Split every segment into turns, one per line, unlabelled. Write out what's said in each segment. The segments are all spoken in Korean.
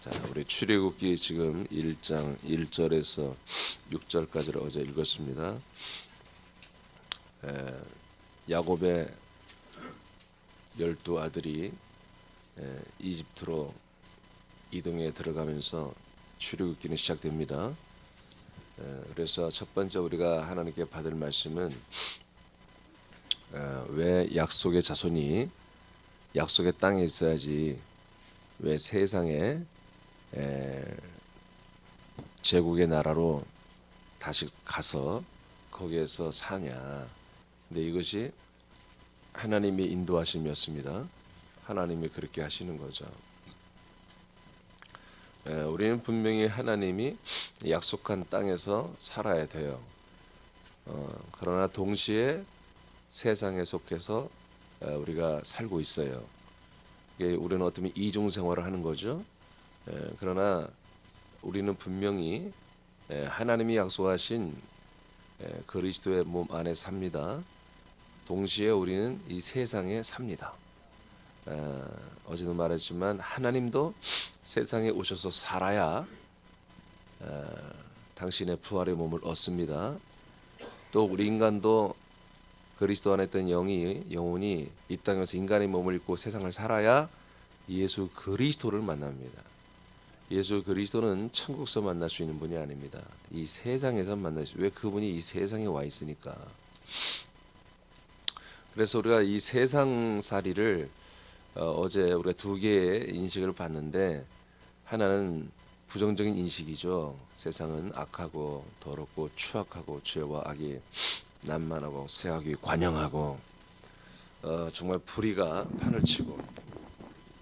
자, 우리 출애굽기 지금 1장 1절에서 6절까지를 어제 읽었습니다. 야곱의 12아들이 이집트로 이동해 들어가면서 출애굽기는 시작됩니다. 그래서 첫 번째 우리가 하나님께 받을 말씀은 왜 약속의 자손이 약속의 땅에 있어야지 왜 세상에 제국의 나라로 다시 가서 거기에서 사냐. 근데 이것이 하나님의 인도하심이었습니다. 하나님이 그렇게 하시는 거죠. 우리는 분명히 하나님이 약속한 땅에서 살아야 돼요. 그러나 동시에 세상에 속해서 우리가 살고 있어요. 우리는 어쩌면 이중 생활을 하는 거죠. 그러나 우리는 분명히 하나님이 약속하신 그리스도의 몸 안에 삽니다. 동시에 우리는 이 세상에 삽니다. 어제도 말했지만 하나님도 세상에 오셔서 살아야 당신의 부활의 몸을 얻습니다. 또 우리 인간도 그리스도 안에 있던 영혼이 이 땅에서 인간의 몸을 입고 세상을 살아야 예수 그리스도를 만납니다. 예수 그리스도는 천국에서 만날 수 있는 분이 아닙니다. 이 세상에서 만날 수. 왜 그분이 이 세상에 와 있으니까. 그래서 우리가 이 세상살이를 어제 우리가 두 개의 인식을 봤는데, 하나는 부정적인 인식이죠. 세상은 악하고 더럽고 추악하고 죄와 악이 난만하고 세악이 관영하고 정말 불의가 판을 치고.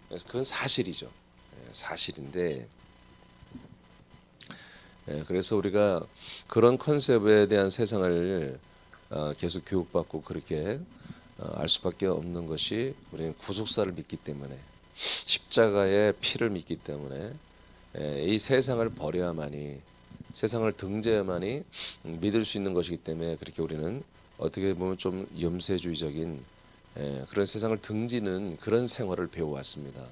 그래서 그건 사실이죠. 사실인데, 그래서 우리가 그런 컨셉에 대한 세상을 계속 교육받고 그렇게 알 수밖에 없는 것이, 우리는 구속사를 믿기 때문에, 십자가의 피를 믿기 때문에 이 세상을 버려야만이, 세상을 등재해야만이 믿을 수 있는 것이기 때문에, 그렇게 우리는 어떻게 보면 좀 염세주의적인 그런 세상을 등지는 그런 생활을 배워왔습니다.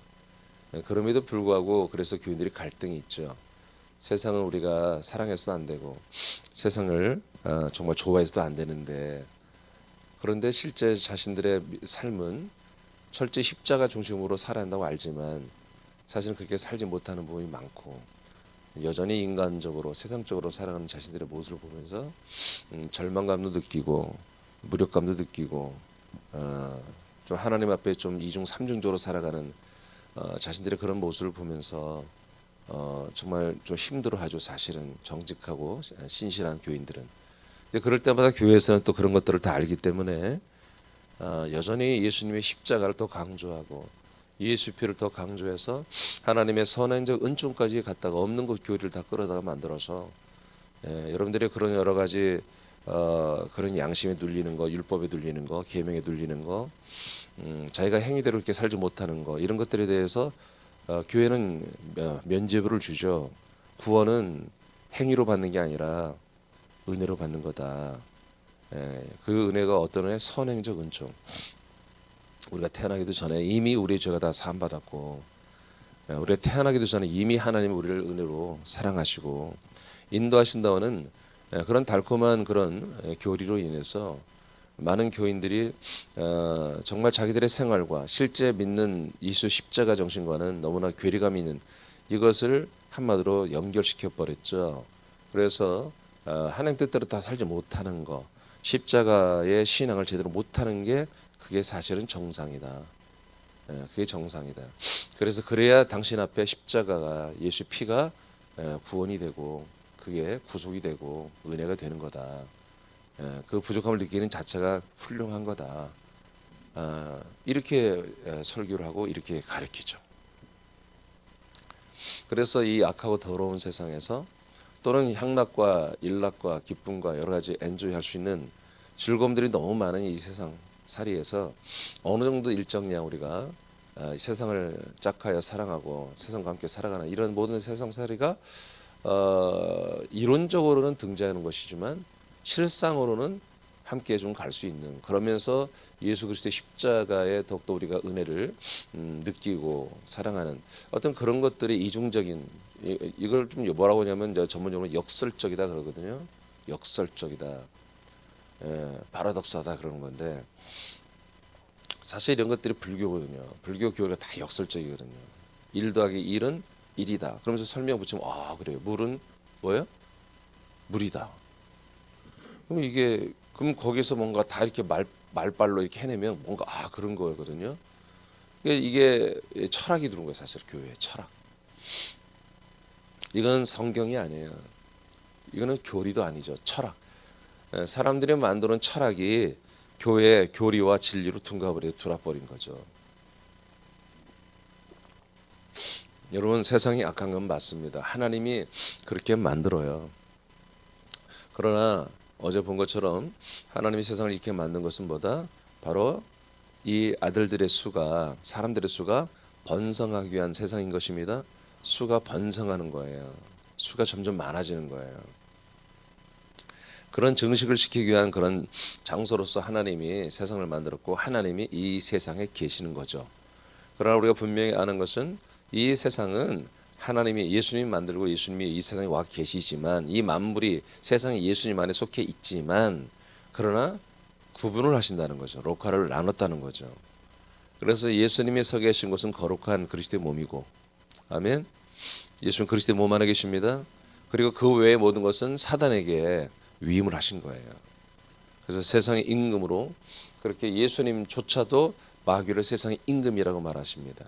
그럼에도 불구하고 그래서 교인들이 갈등이 있죠. 세상은 우리가 사랑해서도 안 되고 세상을 정말 좋아해서도 안 되는데, 그런데 실제 자신들의 삶은 철저히 십자가 중심으로 살아야 한다고 알지만 사실은 그렇게 살지 못하는 부분이 많고, 여전히 인간적으로 세상적으로 살아가는 자신들의 모습을 보면서 절망감도 느끼고 무력감도 느끼고 좀 하나님 앞에 좀 이중 삼중적으로 살아가는 자신들의 그런 모습을 보면서 정말 좀 힘들어하죠. 사실은 정직하고 신실한 교인들은. 근데 그럴 때마다 교회에서는 또 그런 것들을 다 알기 때문에 여전히 예수님의 십자가를 더 강조하고 예수 피를 더 강조해서 하나님의 선행적 은총까지 갖다가 없는 것 교회를 다 끌어다가 만들어서 여러분들의 그런 여러 가지 그런 양심에 눌리는 거, 율법에 눌리는 거, 계명에 눌리는 거, 자기가 행위대로 이렇게 살지 못하는 거, 이런 것들에 대해서 교회는 면죄부를 주죠. 구원은 행위로 받는 게 아니라 은혜로 받는 거다. 그 은혜가 어떤 은혜? 선행적 은총. 우리가 태어나기도 전에 이미 우리의 죄가 다 사함 받았고, 우리가 태어나기도 전에 이미 하나님이 우리를 은혜로 사랑하시고 인도하신다는 그런 달콤한 그런 교리로 인해서 많은 교인들이 정말 자기들의 생활과 실제 믿는 예수 십자가 정신과는 너무나 괴리감 있는 이것을 한마디로 연결시켜 버렸죠. 그래서 하나님 뜻대로 다 살지 못하는 거, 십자가의 신앙을 제대로 못하는 게 그게 사실은 정상이다. 그게 정상이다. 그래서 그래야 당신 앞에 십자가가, 예수 피가 구원이 되고 그게 구속이 되고 은혜가 되는 거다. 그 부족함을 느끼는 자체가 훌륭한 거다. 이렇게 설교를 하고 이렇게 가르치죠. 그래서 이 악하고 더러운 세상에서 또는 향락과 일락과 기쁨과 여러 가지 엔조이할 수 있는 즐거움들이 너무 많은 이 세상 살이에서 어느 정도 일정량 우리가 세상을 짝하여 사랑하고 세상과 함께 살아가는 이런 모든 세상살이가 이론적으로는 등장하는 것이지만 실상으로는 함께 좀 갈 수 있는, 그러면서 예수 그리스도의 십자가에 더욱더 우리가 은혜를 느끼고 사랑하는 어떤 그런 것들이 이중적인, 이걸 좀 뭐라고 하냐면 전문용어로 역설적이다 그러거든요. 역설적이다, 파라독스하다 그러는 건데, 사실 이런 것들이 불교거든요. 불교 교리가 다 역설적이거든요. 1 더하기 1은 1이다. 그러면서 설명 붙이면 그래요. 물은 뭐예요? 물이다. 그럼 이게, 그럼 거기서 뭔가 다 이렇게 말발로 이렇게 해내면 뭔가 그런 거거든요. 이게 철학이 들어온 거예요. 사실 교회에 철학. 이건 성경이 아니에요. 이거는 교리도 아니죠. 철학. 사람들이 만드는 철학이 교회의 교리와 진리로 둔갑을 해서 돌아버린 거죠. 여러분, 세상이 악한 건 맞습니다. 하나님이 그렇게 만들어요. 그러나 어제 본 것처럼 하나님이 세상을 이렇게 만든 것은 뭐다? 바로 이 아들들의 수가, 사람들의 수가 번성하기 위한 세상인 것입니다. 수가 번성하는 거예요. 수가 점점 많아지는 거예요. 그런 증식을 시키기 위한 그런 장소로서 하나님이 세상을 만들었고, 하나님이 이 세상에 계시는 거죠. 그러나 우리가 분명히 아는 것은 이 세상은 하나님이, 예수님이 만들고 예수님이 이 세상에 와 계시지만, 이 만물이 세상에 예수님 안에 속해 있지만, 그러나 구분을 하신다는 거죠. 로카를 나눴다는 거죠. 그래서 예수님이 서 계신 곳은 거룩한 그리스도의 몸이고, 아멘. 예수님 그리스도의 몸 안에 계십니다. 그리고 그 외의 모든 것은 사단에게 위임을 하신 거예요. 그래서 세상의 임금으로, 그렇게 예수님조차도 마귀를 세상의 임금이라고 말하십니다.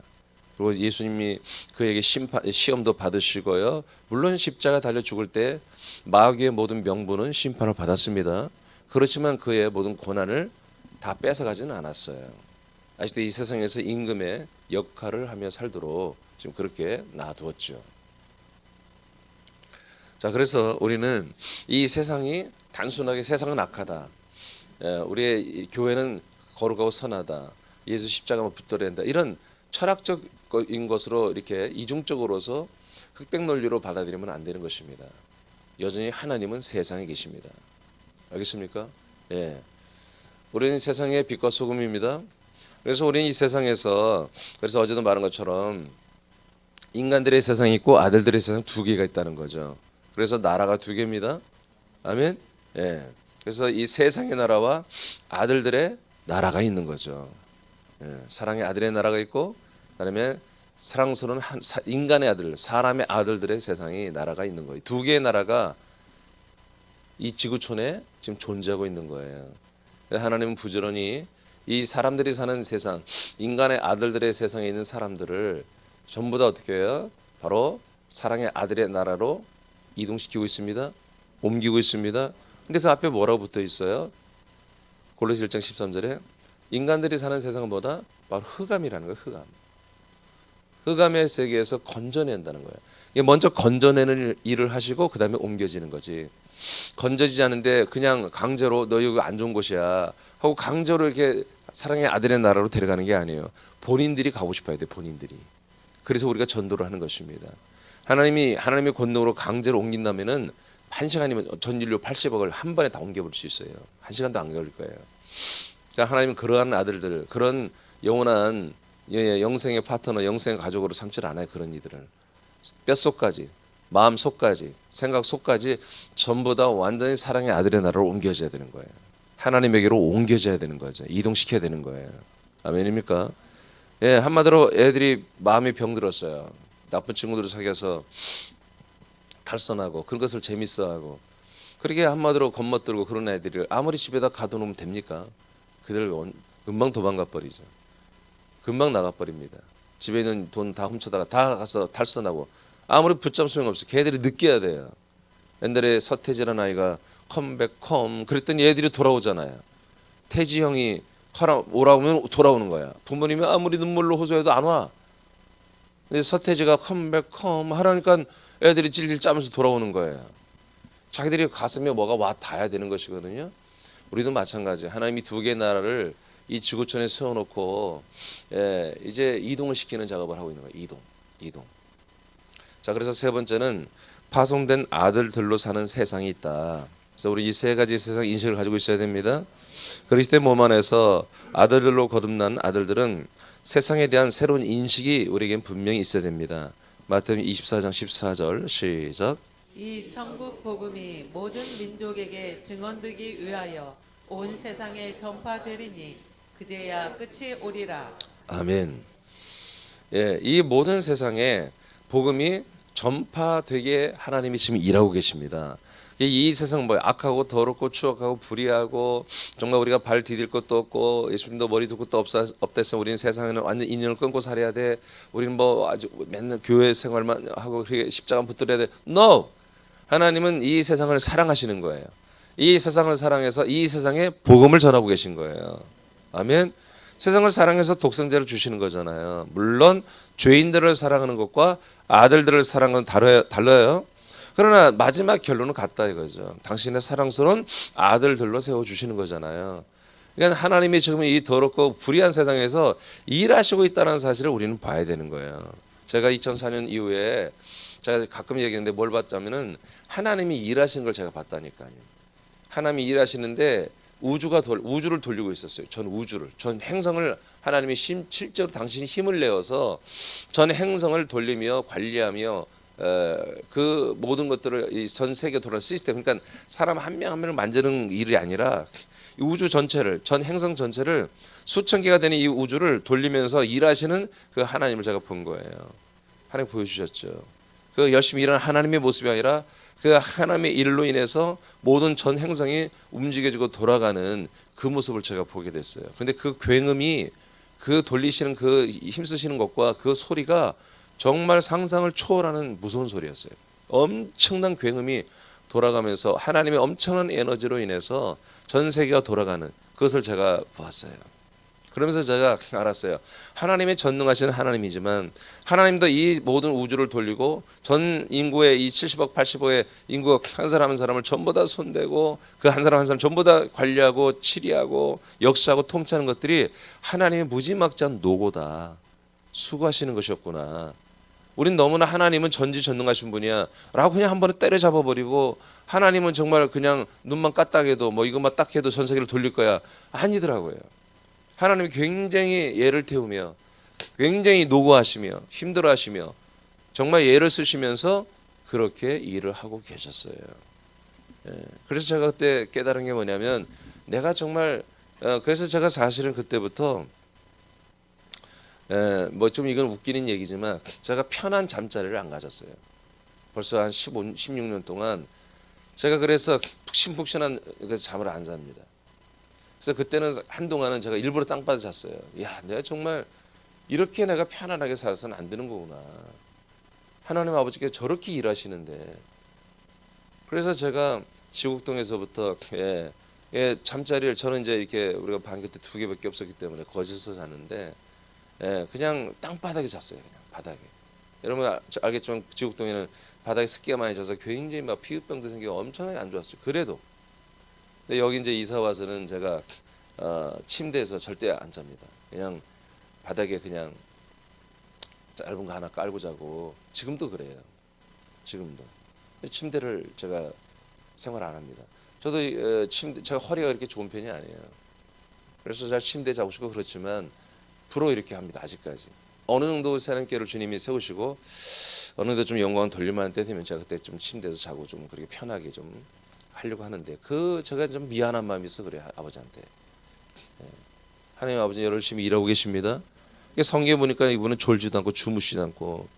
그리고 예수님이 그에게 시험도 받으시고요. 물론 십자가 달려 죽을 때 마귀의 모든 명분은 심판을 받았습니다. 그렇지만 그의 모든 고난을 다 뺏어가지는 않았어요. 아직도 이 세상에서 임금의 역할을 하며 살도록 지금 그렇게 놔두었죠. 자, 그래서 우리는 이 세상이 단순하게 세상은 악하다, 우리의 교회는 거룩하고 선하다, 예수 십자가만 붙들어야 한다, 이런 철학적인 것으로 이렇게 이중적으로서 흑백 논리로 받아들이면 안 되는 것입니다. 여전히 하나님은 세상에 계십니다. 알겠습니까? 예. 우리는 세상의 빛과 소금입니다. 그래서 우리는 이 세상에서, 그래서 어제도 말한 것처럼 인간들의 세상이 있고 아들들의 세상 두 개가 있다는 거죠. 그래서 나라가 두 개입니다. 아멘. 예. 그래서 이 세상의 나라와 아들들의 나라가 있는 거죠. 예. 사랑의 아들의 나라가 있고, 그다음에 사랑스러운 인간의 아들, 사람의 아들들의 세상이 나라가 있는 거예요. 두 개의 나라가 이 지구촌에 지금 존재하고 있는 거예요. 하나님은 부지런히 이 사람들이 사는 세상, 인간의 아들들의 세상에 있는 사람들을 전부 다 어떻게 해요? 바로 사랑의 아들의 나라로 이동시키고 있습니다. 옮기고 있습니다. 근데 그 앞에 뭐라고 붙어 있어요? 골로새 1장 13절에 인간들이 사는 세상은 뭐다? 바로 흑암이라는 거예요. 흑암. 흑암의 세계에서 건져낸다는 거예요. 먼저 건져내는 일을 하시고 그 다음에 옮겨지는 거지. 건져지지 않은데 그냥 강제로 너 여기 안 좋은 곳이야 하고 강제로 이렇게 사랑의 아들의 나라로 데려가는 게 아니에요. 본인들이 가고 싶어야 돼. 본인들이. 그래서 우리가 전도를 하는 것입니다. 하나님의 권능으로 강제로 옮긴다면은 1시간이면 전 인류 80억을 한 번에 다 옮겨버릴 수 있어요. 1시간도 안 걸릴 거예요. 그러니까 하나님은 그러한 아들들, 그런 영원한 영생의 파트너, 영생의 가족으로 삼지를 않아요. 그런 이들을 뼛속까지, 마음 속까지, 생각 속까지 전부 다 완전히 사랑의 아들의 나라로 옮겨져야 되는 거예요. 하나님에게로 옮겨져야 되는 거죠. 이동시켜야 되는 거예요. 아멘입니까? 예, 한마디로 애들이 마음이 병들었어요. 나쁜 친구들을 사귀어서 탈선하고 그런 것을 재밌어하고, 그렇게 한마디로 겁먹들고 그런 애들을 아무리 집에다 가둬놓으면 됩니까? 그들 금방 도망가 버리죠. 금방 나가 버립니다. 집에 있는 돈 다 훔쳐다가 다 가서 탈선하고, 아무리 붙잡으면 소용없어. 걔들이 느껴야 돼요. 옛날에 서태지라는 아이가 컴백홈 그랬더니 애들이 돌아오잖아요. 태지 형이 오라고 하면 돌아오는 거야. 부모님이 아무리 눈물로 호소해도 안 와. 근데 서태지가 컴백홈 하라니까 애들이 찔찔 짜면서 돌아오는 거예요. 자기들이 가슴에 뭐가 와 닿아야 되는 것이거든요. 우리도 마찬가지. 하나님이 두 개의 나라를 이 지구촌에 세워놓고 이제 이동을 시키는 작업을 하고 있는 거예요. 이동. 자, 그래서 세 번째는 파송된 아들들로 사는 세상이 있다. 그래서 우리 이 세 가지 세상 인식을 가지고 있어야 됩니다. 그리스도의 몸 안에서 아들들로 거듭난 아들들은 세상에 대한 새로운 인식이 우리에겐 분명히 있어야 됩니다. 마태복음 24장 14절 시작.
이 천국 복음이 모든 민족에게 증언되기 위하여 온 세상에 전파되리니 그제야 끝이 오리라.
아멘. 예, 이 모든 세상에 복음이 전파되게 하나님이 지금 일하고 계십니다. 이 세상 뭐 악하고 더럽고 추악하고 불의하고 정말 우리가 발 디딜 것도 없고 예수님도 머리 둘 것도 없댔으면 우리는 세상에는 완전 인연을 끊고 살아야 돼. 우리는 뭐 아주 맨날 교회 생활만 하고 십자가 붙들어야 돼. No. 하나님은 이 세상을 사랑하시는 거예요. 이 세상을 사랑해서 이 세상에 복음을 전하고 계신 거예요. 아멘. 세상을 사랑해서 독생자를 주시는 거잖아요. 물론 죄인들을 사랑하는 것과 아들들을 사랑하는 건 달라요. 그러나 마지막 결론은 같다 이거죠. 당신의 사랑스러운 아들들로 세워주시는 거잖아요. 그러니까 하나님이 지금 이 더럽고 불의한 세상에서 일하시고 있다는 사실을 우리는 봐야 되는 거예요. 제가 2004년 이후에 제가 가끔 얘기하는데 뭘 봤자면은 하나님이 일하시는 걸 제가 봤다니까요. 하나님이 일하시는데 우주를 돌리고 있었어요. 전 행성을 하나님이 실제로 당신이 힘을 내어서 전 행성을 돌리며 관리하며 그 모든 것들을 이 전 세계 돌아가는 시스템, 그러니까 사람 한 명 한 명을 만드는 일이 아니라 우주 전체를, 전 행성 전체를 수천 개가 되는 이 우주를 돌리면서 일하시는 그 하나님을 제가 본 거예요. 하나님 보여주셨죠. 그 열심히 일하는 하나님의 모습이 아니라 그 하나님의 일로 인해서 모든 전 행성이 움직여지고 돌아가는 그 모습을 제가 보게 됐어요. 근데 그 굉음이 그 돌리시는 그 힘쓰시는 것과 그 소리가 정말 상상을 초월하는 무서운 소리였어요. 엄청난 굉음이 돌아가면서 하나님의 엄청난 에너지로 인해서 전 세계가 돌아가는 그것을 제가 보았어요. 그러면서 제가 알았어요. 하나님의 전능하신 하나님이지만 하나님도 이 모든 우주를 돌리고 전 인구의 이 70억 80억의 인구 한 사람 한 사람을 전부 다 손대고 그 한 사람 한 사람 전부 다 관리하고 치리하고 역사하고 통치하는 것들이 하나님의 무지막지한 노고다. 수고하시는 것이었구나. 우린 너무나 하나님은 전지전능하신 분이야 라고 그냥 한 번에 때려잡아 버리고 하나님은 정말 그냥 눈만 까딱해도 뭐 이것만 딱 해도 전 세계를 돌릴 거야. 아니더라고요. 하나님이 굉장히 예를 태우며 굉장히 노고하시며 힘들어하시며 정말 예를 쓰시면서 그렇게 일을 하고 계셨어요. 그래서 제가 그때 깨달은 게 뭐냐면 내가 정말 그래서 제가 사실은 그때부터 뭐 좀 이건 웃기는 얘기지만 제가 편한 잠자리를 안 가졌어요. 벌써 한 16년 동안 제가 그래서 푹신푹신한 잠을 안 잡니다. 그래서 그때는 한동안은 제가 일부러 땅바닥에 잤어요. 야, 내가 정말 이렇게 내가 편안하게 살아서는 안 되는 거구나. 하나님 아버지께서 저렇게 일하시는데. 그래서 제가 지곡동에서부터 잠자리를 저는 이제 이렇게 우리가 방 그때 2개밖에 없었기 때문에 거실에서 잤는데 그냥 땅바닥에 잤어요. 그냥 바닥에. 여러분 알겠지만 지곡동에는 바닥에 습기가 많이 져서 굉장히 막 피부병도 생기고 엄청나게 안 좋았어요. 그래도 근데 여기 이제 이사 와서는 제가 침대에서 절대 안 잡니다. 그냥 바닥에 그냥 짧은 거 하나 깔고 자고 지금도 그래요. 지금도 침대를 제가 생활 안 합니다. 저도 침대 제가 허리가 그렇게 좋은 편이 아니에요. 그래서 제가 침대에 자고 싶고 그렇지만 부러 이렇게 합니다. 아직까지 어느 정도 사람께를 주님이 세우시고 어느 정도 좀 영광을 돌릴만한 때 되면 제가 그때 좀 침대에서 자고 좀 그렇게 편하게 좀 하려고 하는데 제가 좀 미안한 마음이 있어 그래요. 아버지한테. 하나님 아버지 열심히 일하고 계십니다. 성경에 보니까 이분은 졸지도 않고 주무시지도 않고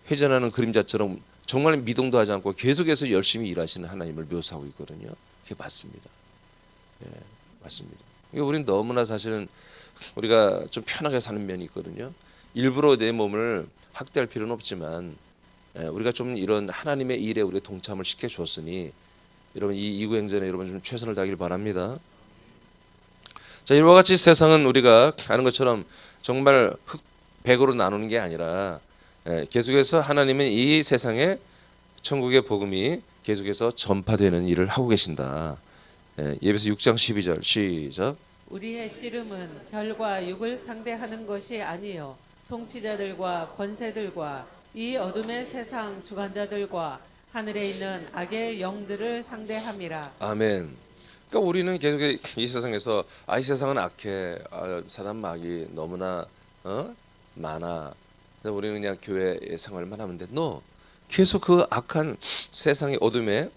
회전하는 그림자처럼 정말 미동도 하지 않고 계속해서 열심히 일하시는 하나님을 묘사하고 있거든요. 그게 맞습니다. 맞습니다. 우리는 너무나 사실은 우리가 좀 편하게 사는 면이 있거든요. 일부러 내 몸을 학대할 필요는 없지만 우리가 좀 이런 하나님의 일에 우리가 동참을 시켜줬으니 여러분 이 이구행전에 여러분 좀 최선을 다하길 바랍니다. 자, 이와 같이 세상은 우리가 아는 것처럼 정말 흑백으로 나누는 게 아니라 계속해서 하나님은 이 세상에 천국의 복음이 계속해서 전파되는 일을 하고 계신다. 예배서 6장 12절 시작.
우리의 씨름은 혈과 육을 상대하는 것이 아니요 통치자들과 권세들과 이 어둠의 세상 주관자들과 하늘에 있는 악의 영들을 상대함이라.
아멘. 그러니까 우리는 계속 이 세상에서 이 세상은 악해, 사단 마귀 너무나 많아. 그래서 우리는 그냥 교회의 생활만 하면 돼. 너 계속 그 악한 세상의 어둠에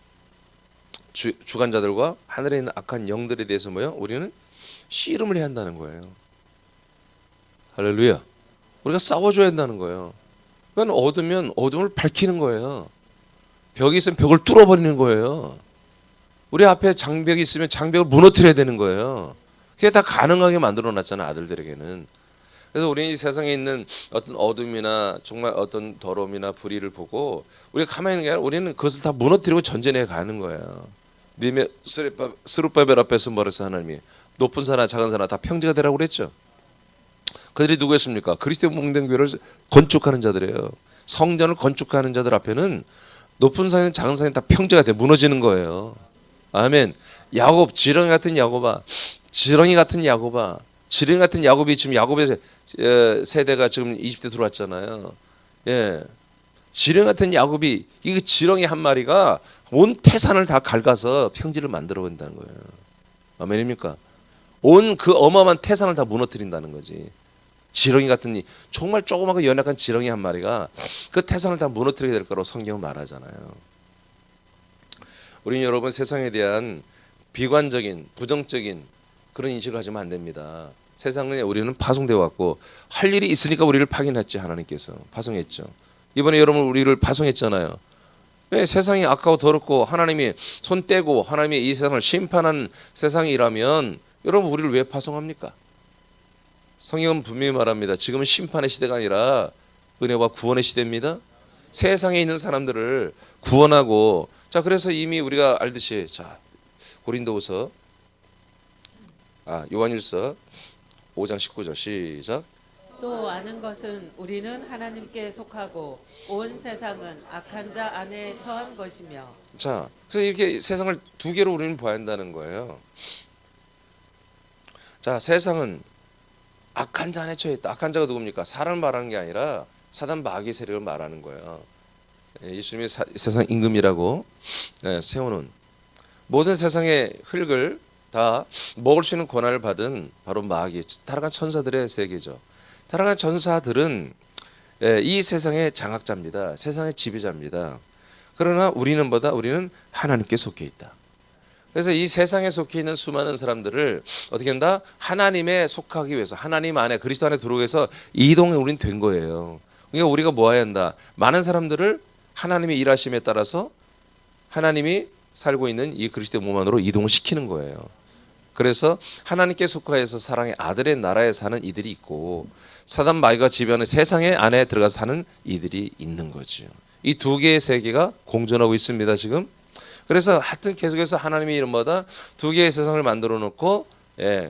주관자들과 하늘에 있는 악한 영들에 대해서 우리는 씨름을 해야 한다는 거예요. 할렐루야. 우리가 싸워줘야 한다는 거예요. 그러니까 어두면 어둠을 밝히는 거예요. 벽이 있으면 벽을 뚫어버리는 거예요. 우리 앞에 장벽이 있으면 장벽을 무너뜨려야 되는 거예요. 그게 다 가능하게 만들어놨잖아요, 아들들에게는. 그래서 우리는 이 세상에 있는 어떤 어둠이나 정말 어떤 더러움이나 불의를 보고 우리가 가만히 있는 게 아니라 우리는 그것을 다 무너뜨리고 전진해 가는 거예요. 느헤미야 스룹바벨 앞에서 뭐랬어? 하나님이 높은 산이나 작은 산이나 다 평지가 되라고 그랬죠. 그들이 누구였습니까? 그리스도의 몸된 교회를 건축하는 자들이에요. 성전을 건축하는 자들 앞에는 높은 산이나 작은 산이 다 평지가 돼 무너지는 거예요. 아멘. 야곱, 지렁이 같은 야곱아, 지렁이 같은 야곱아, 지렁이 같은 야곱이 지금 야곱의 세대가 지금 이집트에 들어왔잖아요. 예, 지렁이 같은 야곱이 이 지렁이 한 마리가 온 태산을 다 갉아서 평지를 만들어 본다는 거예요. 아멘입니까? 온 그 어마어마한 태산을 다 무너뜨린다는 거지. 지렁이 같은 정말 조그맣고 연약한 지렁이 한 마리가 그 태산을 다 무너뜨리게 될 거라고 성경은 말하잖아요. 우리는 여러분 세상에 대한 비관적인 부정적인 그런 인식을 가지면 안 됩니다. 세상에 우리는 파송되어 왔고 할 일이 있으니까 우리를 파견했지. 하나님께서 파송했죠. 이번에 여러분 우리를 파송했잖아요. 왜 세상이 악하고 더럽고 하나님이 손 떼고 하나님이 이 세상을 심판하는 세상이라면 여러분 우리를 왜 파송합니까? 성경은 분명히 말합니다. 지금은 심판의 시대가 아니라 은혜와 구원의 시대입니다. 세상에 있는 사람들을 구원하고, 자 그래서 이미 우리가 알듯이 자 고린도후서 요한일서 5장 19절 시작.
또 아는 것은 우리는 하나님께 속하고 온 세상은 악한 자 안에 처한 것이며.
자, 그래서 이렇게 세상을 두 개로 우리는 봐야 한다는 거예요. 자, 세상은 악한 자 안에 처해 있다. 악한 자가 누굽니까? 사람을 말하는 게 아니라 사단 마귀 세력을 말하는 거예요. 예수님이 세상 임금이라고 세우는 모든 세상의 흙을 다 먹을 수 있는 권한을 받은 바로 마귀, 타락한 천사들의 세계죠. 타락한 천사들은 이 세상의 장악자입니다. 세상의 지배자입니다. 그러나 우리는 하나님께 속해 있다. 그래서 이 세상에 속해 있는 수많은 사람들을 어떻게 한다? 하나님에 속하기 위해서, 하나님 안에 그리스도 안에 들어오기 위해서 이동에 우린 된 거예요. 그러니까 우리가 뭐 해야 한다? 많은 사람들을 하나님의 일하심에 따라서 하나님이 살고 있는 이 그리스도의 몸 안으로 이동을 시키는 거예요. 그래서 하나님께 속하여서 사랑의 아들의 나라에 사는 이들이 있고 사단 마귀가 지배하는 세상의 안에 들어가서 사는 이들이 있는 거죠. 이 두 개의 세계가 공존하고 있습니다 지금. 그래서 하여튼 계속해서 하나님의 이름마다 두 개의 세상을 만들어 놓고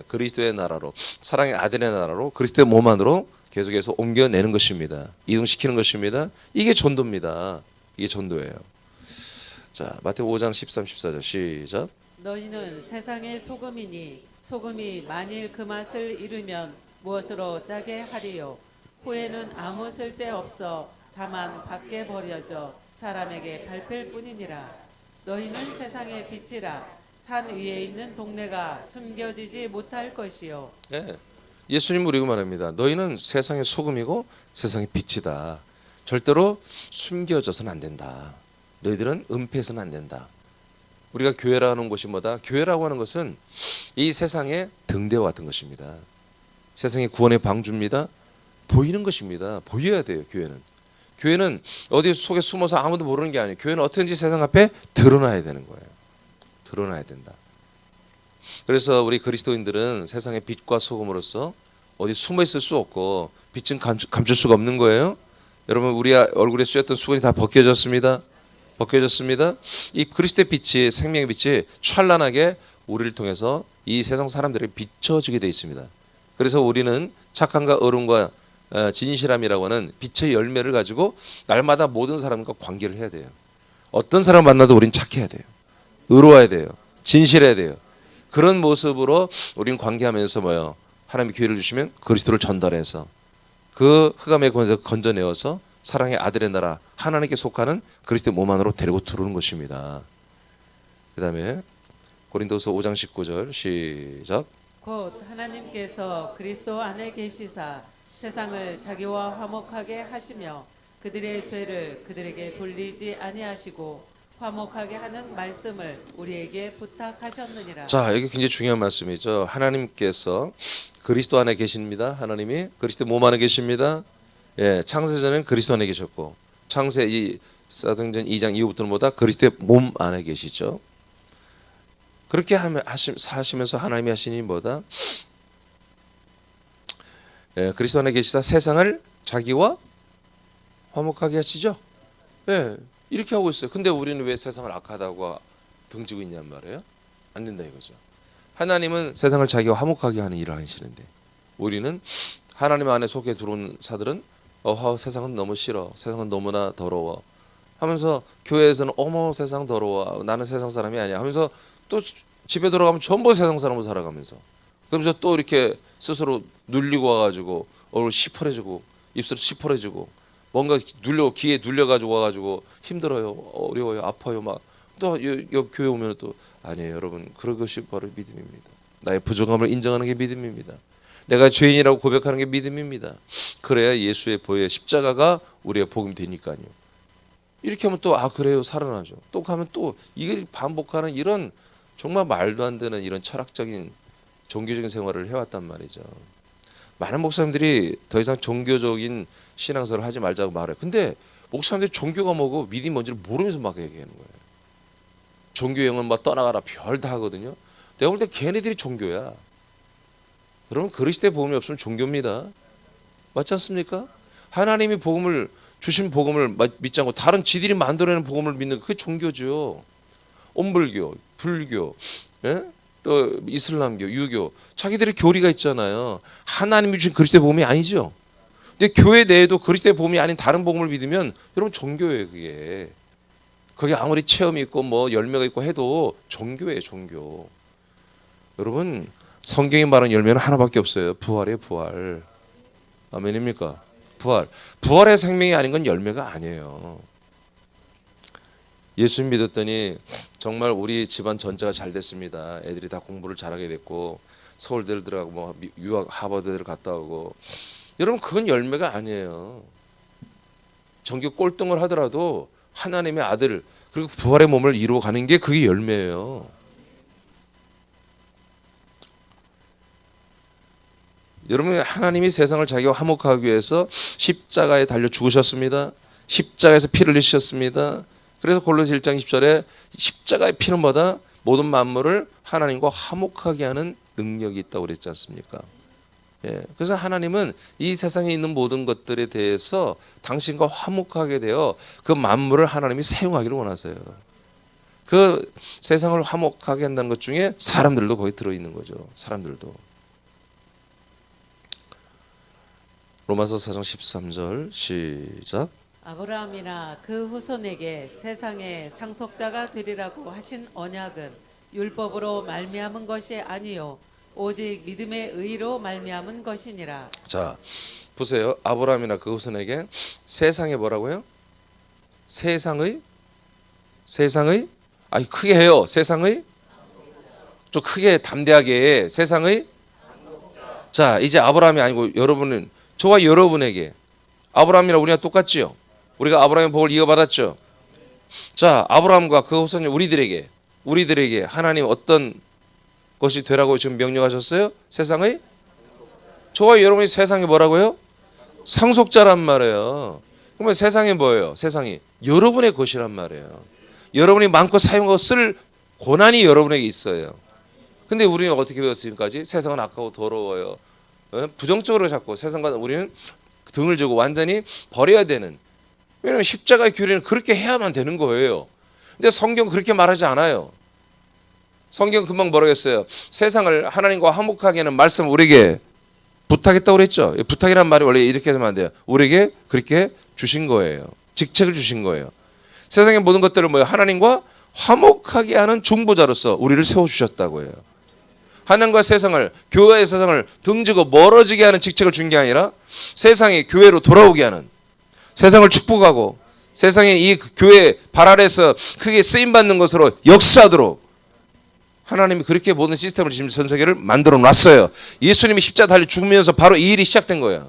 그리스도의 나라로, 사랑의 아들의 나라로, 그리스도의 몸 안으로 계속해서 옮겨내는 것입니다. 이동시키는 것입니다. 이게 전도입니다. 이게 전도예요. 자, 마태복음 5장 13, 14절 시작.
너희는 세상의 소금이니 소금이 만일 그 맛을 잃으면 무엇으로 짜게 하리요. 후에는 아무 쓸데 없어 다만 밖에 버려져 사람에게 밟힐 뿐이니라. 너희는 세상의 빛이라. 산 위에 있는 동네가 숨겨지지 못할 것이요.
예수님 우리가 말합니다. 너희는 세상의 소금이고 세상의 빛이다. 절대로 숨겨져서는 안 된다. 너희들은 은폐해서는 안 된다. 우리가 교회라고 하는 것이 뭐다? 교회라고 하는 것은 이 세상의 등대와 같은 것입니다. 세상의 구원의 방주입니다. 보이는 것입니다. 보여야 돼요. 교회는 어디 속에 숨어서 아무도 모르는 게 아니에요. 교회는 어떻게든지 세상 앞에 드러나야 되는 거예요. 드러나야 된다. 그래서 우리 그리스도인들은 세상의 빛과 소금으로서 어디 숨어 있을 수 없고 빛은 감출 수가 없는 거예요. 여러분 우리 얼굴에 씌었던 수건이 다 벗겨졌습니다. 이 그리스도의 빛이, 생명의 빛이 찬란하게 우리를 통해서 이 세상 사람들에게 비춰지게 되어 있습니다. 그래서 우리는 착함과 어른과 진실함이라고 하는 빛의 열매를 가지고 날마다 모든 사람과 관계를 해야 돼요. 어떤 사람 만나도 우린 착해야 돼요. 의로워야 돼요. 진실해야 돼요. 그런 모습으로 우린 관계하면서 하나님이 기회를 주시면 그리스도를 전달해서 그 흑암의 권세에서 건져내어서 사랑의 아들의 나라 하나님께 속하는 그리스도의 몸 안으로 데리고 들어오는 것입니다. 그 다음에 고린도서 5장 19절 시작.
곧 하나님께서 그리스도 안에 계시사 세상을 자기와 화목하게 하시며 그들의 죄를 그들에게 돌리지 아니하시고 화목하게 하는 말씀을 우리에게 부탁하셨느니라.
자, 여기 굉장히 중요한 말씀이죠. 하나님께서 그리스도 안에 계십니다. 하나님이 그리스도 몸 안에 계십니다. 예, 창세전에는 그리스도 안에 계셨고 창세 이 사도행전 2장 이후부터는 뭐다? 그리스도의 몸 안에 계시죠. 그렇게 하시면서 하나님이 하신 일이 뭐다? 예, 그리스도 안에 계시다 세상을 자기와 화목하게 하시죠. 예, 이렇게 하고 있어요. 근데 우리는 왜 세상을 악하다고 등지고 있냔 말이에요. 안 된다 이거죠. 하나님은 세상을 자기와 화목하게 하는 일을 하시는데 우리는 하나님 안에 속에 들어온 사들은 세상은 너무 싫어, 세상은 너무나 더러워 하면서 교회에서는 어머 세상 더러워, 나는 세상 사람이 아니야 하면서 또 집에 들어가면 전부 세상 사람으로 살아가면서 그러면서 또 이렇게 스스로 눌리고 와가지고 얼굴 시퍼래지고 입술 시퍼래지고 뭔가 귀에 눌려가지고 와가지고 힘들어요, 어려워요, 아파요 막 또 옆 교회 오면 또 아니에요 여러분, 그런 것이 바로 믿음입니다. 나의 부족함을 인정하는 게 믿음입니다. 내가 죄인이라고 고백하는 게 믿음입니다. 그래야 예수의 보혈 십자가가 우리의 복음이 되니까요. 이렇게 하면 또 그래요 살아나죠. 또 가면 또 이게 반복하는 이런 정말 말도 안 되는 이런 철학적인 종교적인 생활을 해왔단 말이죠. 많은 목사님들이 더 이상 종교적인 신앙생활을 하지 말자고 말해요. 근데 목사님들이 종교가 뭐고 믿음이 뭔지를 모르면서 막 얘기하는 거예요. 종교 영은 막 떠나가라 별 다 하거든요. 내가 볼 때 걔네들이 종교야. 여러분 그리스도의 복음이 없으면 종교입니다. 맞지 않습니까? 하나님이 복음을 주신 복음을 믿지 않고 다른 지들이 만들어내는 복음을 믿는 그게 종교죠. 온불교, 불교, 예? 또 이슬람교, 유교 자기들의 교리가 있잖아요. 하나님이 주신 그리스도의 복음이 아니죠. 근데 교회 내에도 그리스도의 복음이 아닌 다른 복음을 믿으면 여러분 종교예요. 그게 거기 아무리 체험이 있고 뭐 열매가 있고 해도 종교예요. 종교. 여러분 성경이 말하는 열매는 하나밖에 없어요. 부활이에요. 부활. 아멘입니까? 부활. 부활의 생명이 아닌 건 열매가 아니에요. 예수 믿었더니 정말 우리 집안 전체가 잘 됐습니다. 애들이 다 공부를 잘하게 됐고 서울대를 들어가고 뭐 유학 하버드를 갔다 오고 여러분 그건 열매가 아니에요. 전교 꼴등을 하더라도 하나님의 아들 그리고 부활의 몸을 이루어 가는 게 그게 열매예요. 여러분 하나님이 세상을 자기와 화목하기 위해서 십자가에 달려 죽으셨습니다. 십자가에서 피를 흘리셨습니다. 그래서 골로새 1장 10절에 십자가의 피는 뭐다? 모든 만물을 하나님과 화목하게 하는 능력이 있다고 그랬지 않습니까? 예, 그래서 하나님은 이 세상에 있는 모든 것들에 대해서 당신과 화목하게 되어 그 만물을 하나님이 사용하기를 원하세요. 그 세상을 화목하게 한다는 것 중에 사람들도 거기 들어있는 거죠. 사람들도. 로마서 4장 13절 시작.
아브라함이나 그 후손에게 세상의 상속자가 되리라고 하신 언약은 율법으로 말미암은 것이 아니요 오직 믿음의 의로 말미암은 것이니라.
자, 보세요. 아브라함이나 그 후손에게 세상에 뭐라고요? 세상의 아니 크게 해요. 세상의 좀 크게 담대하게 세상의 자, 이제 아브라함이 아니고 여러분은 저와 여러분에게 아브라함이랑 우리가 똑같지요. 우리가 아브라함의 복을 이어받았죠. 자, 아브라함과 그 후손 우리들에게 하나님 어떤 것이 되라고 지금 명령하셨어요? 세상의 저와 여러분이 세상에 뭐라고요? 상속자란 말이에요. 그러면 세상이 뭐예요? 세상이 여러분의 것이란 말이에요. 여러분이 마음껏 사용하고 쓸 권한이 여러분에게 있어요. 근데 우리는 어떻게 배웠습니까? 세상은 악하고 더러워요. 부정적으로 자꾸 세상과 우리는 등을 지고 완전히 버려야 되는. 왜냐하면 십자가의 교리는 그렇게 해야만 되는 거예요. 근데 성경 그렇게 말하지 않아요. 성경 금방 뭐라고 했어요? 세상을 하나님과 화목하게 하는 말씀 우리에게 부탁했다고 그랬죠. 부탁이란 말이 원래 이렇게 하면 안 돼요. 우리에게 그렇게 주신 거예요. 직책을 주신 거예요. 세상의 모든 것들을 뭐예요? 하나님과 화목하게 하는 중보자로서 우리를 세워주셨다고 해요. 하나님과 세상을, 교회의 세상을 등지고 멀어지게 하는 직책을 준 게 아니라 세상이 교회로 돌아오게 하는, 세상을 축복하고 세상에 이 교회 발 아래에서 크게 쓰임받는 것으로 역사하도록 하나님이 그렇게 모든 시스템을 지금 전 세계를 만들어 놨어요. 예수님이 십자가 달려 죽으면서 바로 이 일이 시작된 거야.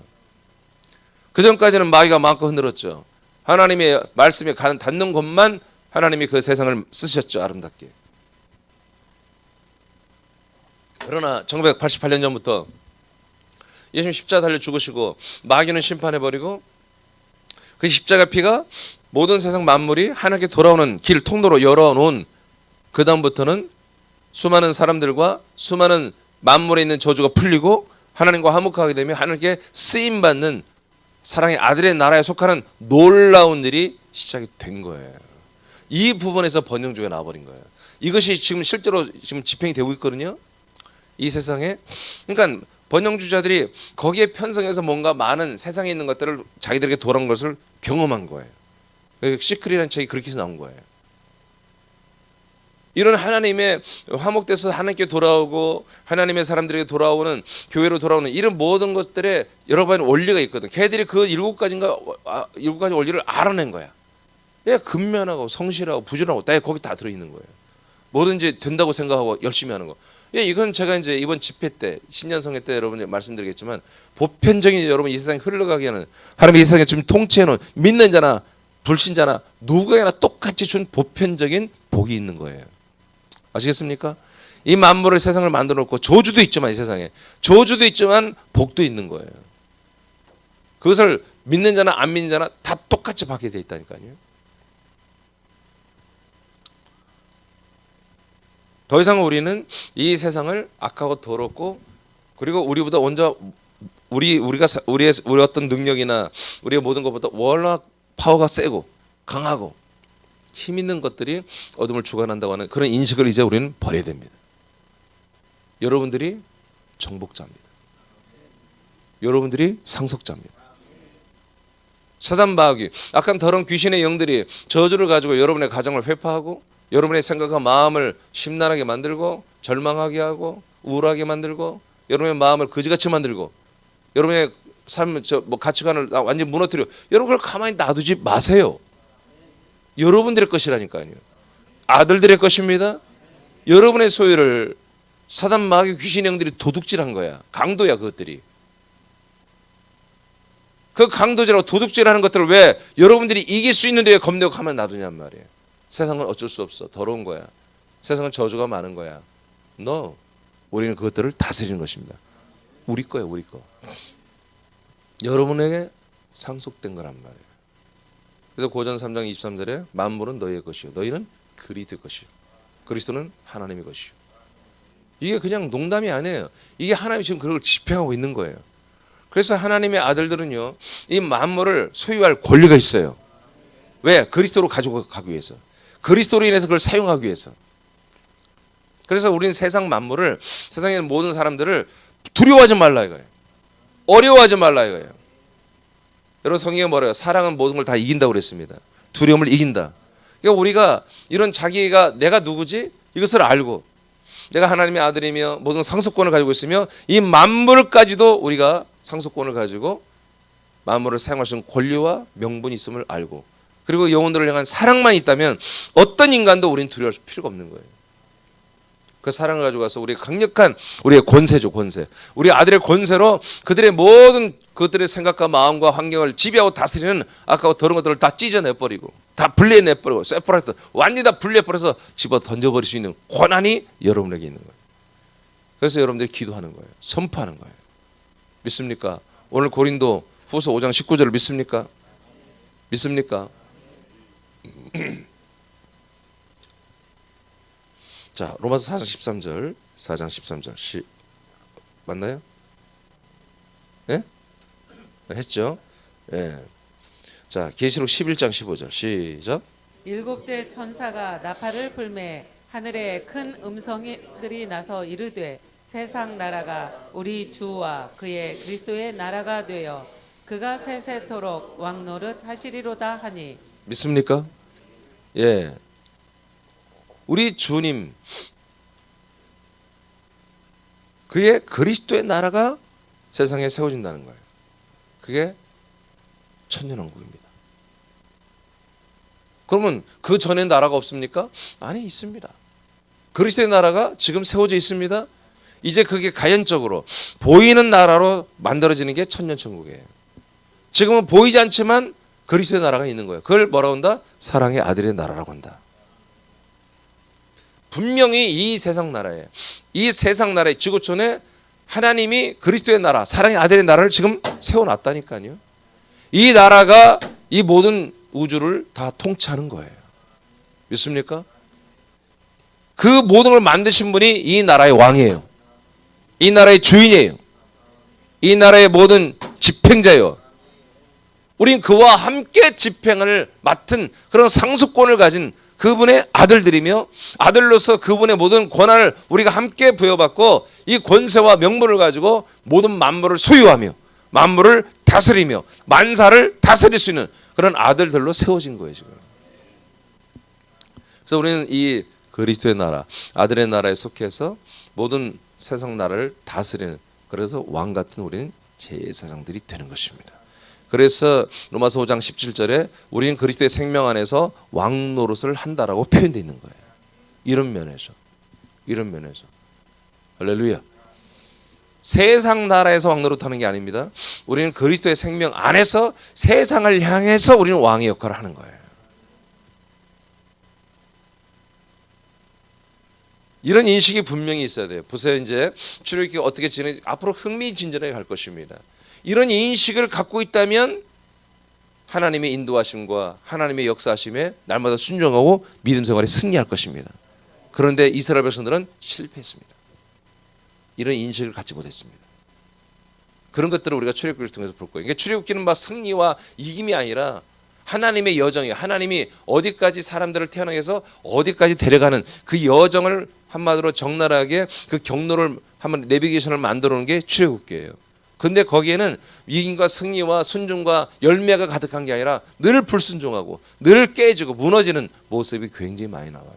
그 전까지는 마귀가 마음껏 흔들었죠. 하나님의 말씀에 닿는 것만 하나님이 그 세상을 쓰셨죠. 아름답게. 그러나 1988년 전부터 예수님 십자가 달려 죽으시고 마귀는 심판해버리고 그 십자가 피가 모든 세상 만물이 하나님께 돌아오는 길 통로로 열어놓은 그 다음부터는 수많은 사람들과 수많은 만물에 있는 저주가 풀리고 하나님과 화목하게 되면 하나님께 쓰임받는 사랑의 아들의 나라에 속하는 놀라운 일이 시작이 된 거예요. 이 부분에서 번영주가 나와버린 거예요. 이것이 지금 실제로 지금 집행이 되고 있거든요. 이 세상에. 그러니까 번영주자들이 거기에 편성해서 뭔가 많은 세상에 있는 것들을 자기들에게 돌아온 것을 경험한 거예요. 시크릿이라는 책이 그렇게 해서 나온 거예요. 이런 하나님의 화목돼서 하나님께 돌아오고 하나님의 사람들에게 돌아오는 교회로 돌아오는 이런 모든 것들에 여러 가지 원리가 있거든. 걔들이 그 일곱 가지 원리를 알아낸 거야. 얘 근면하고 성실하고 부지런하고 다 거기 다 들어있는 거예요. 뭐든지 된다고 생각하고 열심히 하는 거. 예, 이건 제가 이제 이번 집회 때 신년성회 때 여러분 말씀드리겠지만 보편적인 여러분 이 세상에 흘러가게 하는 하나님 이 세상에 지금 통치해놓은 믿는 자나 불신자나 누구에게나 똑같이 준 보편적인 복이 있는 거예요. 아시겠습니까? 이 만물을 세상을 만들어 놓고 저주도 있지만 이 세상에 저주도 있지만 복도 있는 거예요. 그것을 믿는 자나 안 믿는 자나 다 똑같이 받게 돼 있다니까요. 더 이상 우리는 이 세상을 악하고 더럽고 그리고 우리보다 먼저 우리가 우리의 어떤 능력이나 우리의 모든 것보다 워낙 파워가 세고 강하고 힘 있는 것들이 어둠을 주관한다고 하는 그런 인식을 이제 우리는 버려야 됩니다. 여러분들이 정복자입니다. 여러분들이 상속자입니다. 사단 마귀, 악한 더러운 귀신의 영들이 저주를 가지고 여러분의 가정을 회파하고 여러분의 생각과 마음을 심란하게 만들고 절망하게 하고 우울하게 만들고 여러분의 마음을 거지같이 만들고 여러분의 삶 가치관을 완전히 무너뜨려. 여러분 그걸 가만히 놔두지 마세요. 여러분들의 것이라니까요. 아들들의 것입니다. 여러분의 소유를 사단 마귀 귀신 영들이 도둑질한 거야. 강도야 그것들이. 그 강도질하고 도둑질하는 것들을 왜 여러분들이 이길 수 있는데 왜 겁내고 가만 놔두냔 말이에요. 세상은 어쩔 수 없어. 더러운 거야. 세상은 저주가 많은 거야. No. 우리는 그것들을 다스리는 것입니다. 우리 거예요. 우리 거. 여러분에게 상속된 거란 말이에요. 그래서 고전 3장 23절에 만물은 너희의 것이요 너희는 그리스도의 것이요 그리스도는 하나님의 것이요. 이게 그냥 농담이 아니에요. 이게 하나님이 지금 그걸 집행하고 있는 거예요. 그래서 하나님의 아들들은요 이 만물을 소유할 권리가 있어요. 왜? 그리스도로 가지고 가기 위해서. 그리스도로 인해서 그걸 사용하기 위해서. 그래서 우리는 세상 만물을 세상에 있는 모든 사람들을 두려워하지 말라 이거예요. 어려워하지 말라 이거예요. 여러분 성경에 뭐래요? 사랑은 모든 걸 다 이긴다고 그랬습니다. 두려움을 이긴다. 그러니까 우리가 이런 자기가 내가 누구지? 이것을 알고 내가 하나님의 아들이며 모든 상속권을 가지고 있으며 이 만물까지도 우리가 상속권을 가지고 만물을 사용할 수 있는 권리와 명분이 있음을 알고 그리고 영혼들을 향한 사랑만 있다면 어떤 인간도 우리는 두려워할 필요가 없는 거예요. 그 사랑을 가지고 가서 우리의 강력한 우리의 권세죠, 권세. 우리 아들의 권세로 그들의 모든 그들의 생각과 마음과 환경을 지배하고 다스리는 아까워 더러운 것들을 다 찢어내버리고 다 분리해내버리고 세퍼레이트 완전히 다 분리해버려서 집어 던져버릴 수 있는 권한이 여러분에게 있는 거예요. 그래서 여러분들이 기도하는 거예요. 선포하는 거예요. 믿습니까? 오늘 고린도 후서 5장 19절을 믿습니까? 믿습니까? 자, 로마서 4장 13절, 4장 13절 맞나요? 예? 했죠? 예. 자, 계시록 11장 15절 시작.
일곱째 천사가 나팔을 불매 하늘에 큰 음성들이 나서 이르되 세상 나라가 우리 주와 그의 그리스도의 나라가 되어 그가 세세토록 왕노릇 하시리로다 하니.
믿습니까? 예. 우리 주님 그의 그리스도의 나라가 세상에 세워진다는 거예요. 그게 천년왕국입니다. 그러면 그 전에 나라가 없습니까? 아니, 있습니다. 그리스도의 나라가 지금 세워져 있습니다. 이제 그게 가연적으로 보이는 나라로 만들어지는 게 천년천국이에요. 지금은 보이지 않지만 그리스도의 나라가 있는 거예요. 그걸 뭐라고 한다? 사랑의 아들의 나라라고 한다. 분명히 이 세상 나라에, 이 세상 나라의 지구촌에 하나님이 그리스도의 나라, 사랑의 아들의 나라를 지금 세워놨다니까요. 이 나라가 이 모든 우주를 다 통치하는 거예요. 믿습니까? 그 모든 걸 만드신 분이 이 나라의 왕이에요. 이 나라의 주인이에요. 이 나라의 모든 집행자예요. 우린 그와 함께 집행을 맡은 그런 상속권을 가진 그분의 아들들이며, 아들로서 그분의 모든 권한을 우리가 함께 부여받고 이 권세와 명분을 가지고 모든 만물을 소유하며 만물을 다스리며 만사를 다스릴 수 있는 그런 아들들로 세워진 거예요, 지금. 그래서 우리는 이 그리스도의 나라, 아들의 나라에 속해서 모든 세상 나라를 다스리는, 그래서 왕 같은 우리는 제사장들이 되는 것입니다. 그래서 로마서 5장 17절에 우리는 그리스도의 생명 안에서 왕 노릇을 한다라고 표현되어 있는 거예요. 이런 면에서. 할렐루야. 세상 나라에서 왕 노릇하는 게 아닙니다. 우리는 그리스도의 생명 안에서 세상을 향해서 우리는 왕의 역할을 하는 거예요. 이런 인식이 분명히 있어야 돼요. 보세요, 이제 출애굽기 어떻게 진행, 앞으로 흥미진진하게 갈 것입니다. 이런 인식을 갖고 있다면 하나님의 인도하심과 하나님의 역사하심에 날마다 순종하고 믿음 생활에 승리할 것입니다. 그런데 이스라엘 백성들은 실패했습니다. 이런 인식을 갖지 못했습니다. 그런 것들을 우리가 출애굽기를 통해서 볼 거예요. 그러니까 출애굽기는 막 승리와 이김이 아니라 하나님의 여정이에요. 하나님이 어디까지 사람들을 태어나게 해서 어디까지 데려가는 그 여정을 한마디로 적나라하게 그 경로를 한번 내비게이션을 만들어 놓은 게 출애굽기예요. 근데 거기에는 이김과 승리와 순종과 열매가 가득한 게 아니라 늘 불순종하고 늘 깨지고 무너지는 모습이 굉장히 많이 나와요.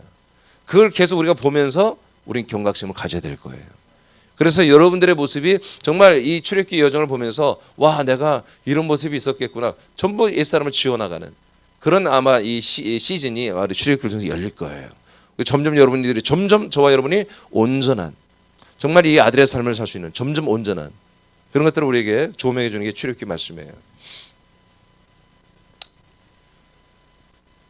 그걸 계속 우리가 보면서 우린 경각심을 가져야 될 거예요. 그래서 여러분들의 모습이 정말 이 출애굽기 여정을 보면서 와, 내가 이런 모습이 있었겠구나, 전부 옛사람을 지워나가는 그런 아마 이 시즌이 출애굽기를 통해서 열릴 거예요. 점점 여러분들이 점점 저와 여러분이 온전한, 정말 이 아들의 삶을 살 수 있는 점점 온전한 그런 것들을 우리에게 조명해 주는 게 출애굽기 말씀이에요.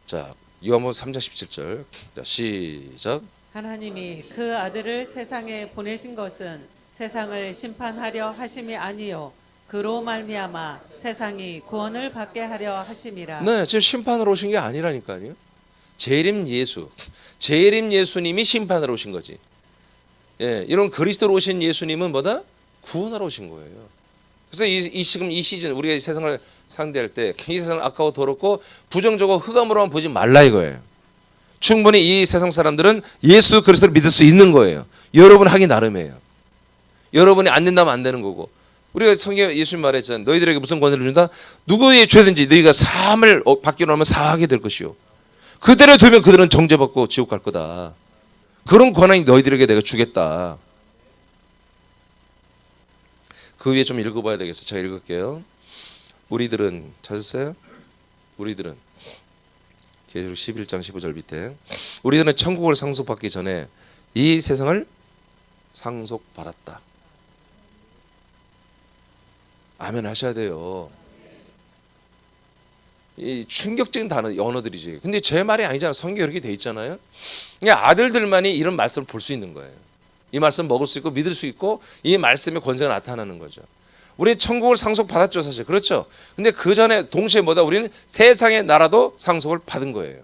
자, 요한복음 3장 17절. 자, 시작.
하나님이 그 아들을 세상에 보내신 것은 세상을 심판하려 하심이 아니요 그로 말미암아 세상이 구원을 받게 하려 하심이라.
네, 지금 심판으로 오신 게 아니라니까요. 재림 예수님이 심판으로 오신 거지. 예, 이런 그리스도로 오신 예수님은 뭐다? 구원하러 오신 거예요. 그래서 지금 이 시즌 우리가 이 세상을 상대할 때 이 세상은 악하고 더럽고 부정적으로 흑암으로만 보지 말라 이거예요. 충분히 이 세상 사람들은 예수 그리스도를 믿을 수 있는 거예요. 여러분 하기 나름이에요. 여러분이 안 된다면 안 되는 거고. 우리가 성경에 예수님 말했잖아요. 너희들에게 무슨 권한을 준다? 누구의 죄든지 너희가 사함을 받기로 하면 사하게 될 것이요. 그대로 두면 그들은 정죄받고 지옥 갈 거다. 그런 권한이 너희들에게 내가 주겠다. 그 위에 좀 읽어봐야 되겠어요. 제가 읽을게요. 우리들은 찾았어요? 우리들은 계시록 11장 15절 밑에 우리들은 천국을 상속받기 전에 이 세상을 상속받았다. 아멘 하셔야 돼요. 이 충격적인 단어 언어들이지. 근데 제 말이 아니잖아. 성경에 이렇게 돼 있잖아요. 그냥 아들들만이 이런 말씀을 볼 수 있는 거예요. 이 말씀 먹을 수 있고 믿을 수 있고 이 말씀의 권세가 나타나는 거죠. 우리는 천국을 상속받았죠, 사실. 그렇죠. 근데 그 전에 동시에 뭐다? 우리는 세상의 나라도 상속을 받은 거예요.